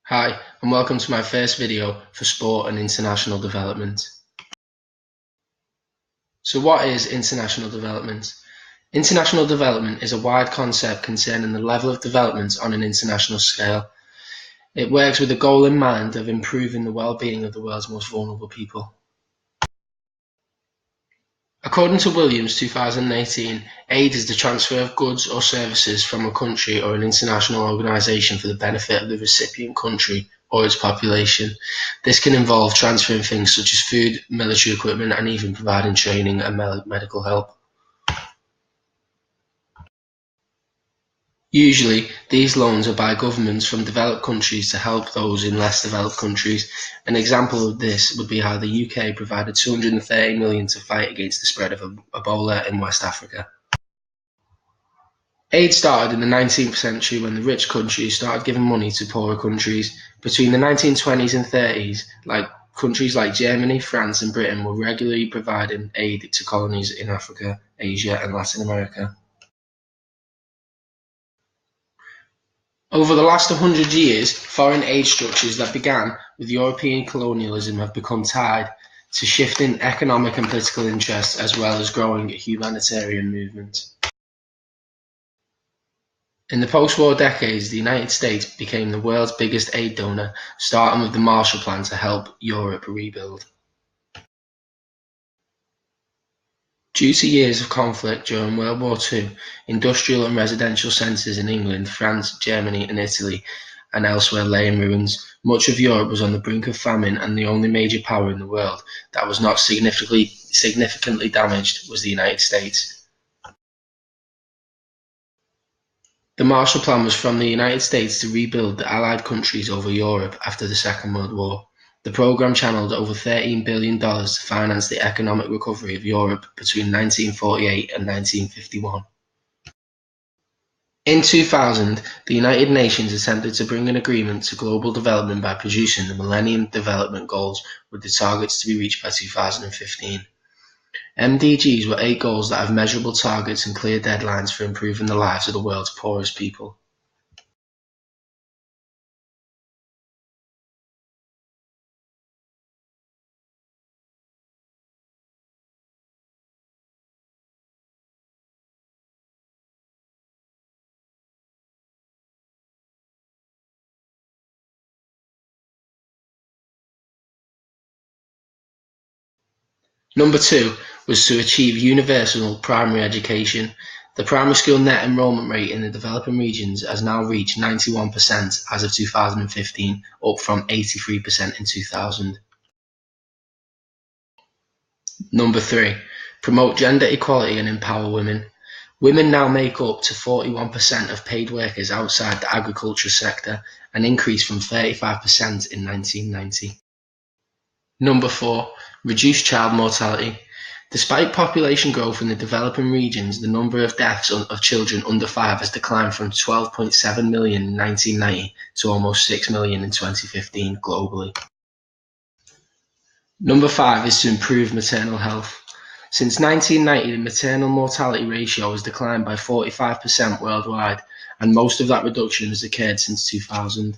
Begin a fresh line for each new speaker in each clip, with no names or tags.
Hi, and welcome to my first video for sport and international development. So what is international development? International development is a wide concept concerning the level of development on an international scale. It works with the goal in mind of improving the well-being of the world's most vulnerable people. According to Williams 2018, aid is the transfer of goods or services from a country or an international organisation for the benefit of the recipient country or its population. This can involve transferring things such as food, military equipment, and even providing training and medical help. Usually, these loans are by governments from developed countries to help those in less developed countries. An example of this would be how the UK provided $230 million to fight against the spread of Ebola in West Africa. Aid started in the 19th century when the rich countries started giving money to poorer countries. Between the 1920s and 30s, countries like Germany, France, and Britain were regularly providing aid to colonies in Africa, Asia, and Latin America. Over the last 100 years, foreign aid structures that began with European colonialism have become tied to shifting economic and political interests as well as growing humanitarian movements. In the post-war decades, the United States became the world's biggest aid donor, starting with the Marshall Plan to help Europe rebuild. Due to years of conflict during World War II, industrial and residential centres in England, France, Germany and Italy and elsewhere lay in ruins. Much of Europe was on the brink of famine, and the only major power in the world that was not significantly damaged was the United States. The Marshall Plan was from the United States to rebuild the Allied countries over Europe after the Second World War. The programme channeled over $13 billion to finance the economic recovery of Europe between 1948 and 1951. In 2000, the United Nations attempted to bring an agreement to global development by producing the Millennium Development Goals, with the targets to be reached by 2015. MDGs were 8 goals that have measurable targets and clear deadlines for improving the lives of the world's poorest people. Number 2 was to achieve universal primary education. The primary school net enrollment rate in the developing regions has now reached 91% as of 2015, up from 83% in 2000. Number 3, promote gender equality and empower women. Women now make up to 41% of paid workers outside the agriculture sector, an increase from 35% in 1990. Number 4, reduce child mortality. Despite population growth in the developing regions, the number of deaths of children under 5 has declined from 12.7 million in 1990 to almost 6 million in 2015 globally. Number 5 is to improve maternal health. Since 1990, the maternal mortality ratio has declined by 45% worldwide, and most of that reduction has occurred since 2000.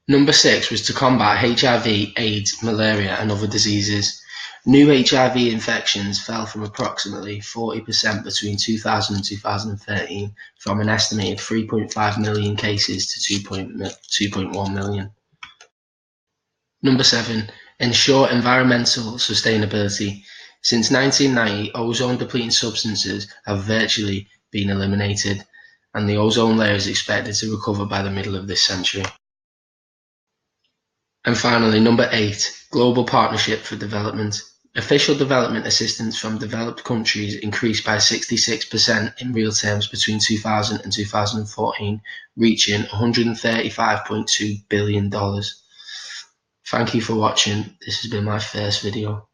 Number 6 was to combat HIV, AIDS, malaria and other diseases. New HIV infections fell from approximately 40% between 2000 and 2013, from an estimated 3.5 million cases to 2.1 million. Number 7, ensure environmental sustainability. Since 1990, ozone-depleting substances have virtually been eliminated, and the ozone layer is expected to recover by the middle of this century. And finally, number 8, Global Partnership for Development. Official development assistance from developed countries increased by 66% in real terms between 2000 and 2014, reaching $135.2 billion. Thank you for watching. This has been my first video.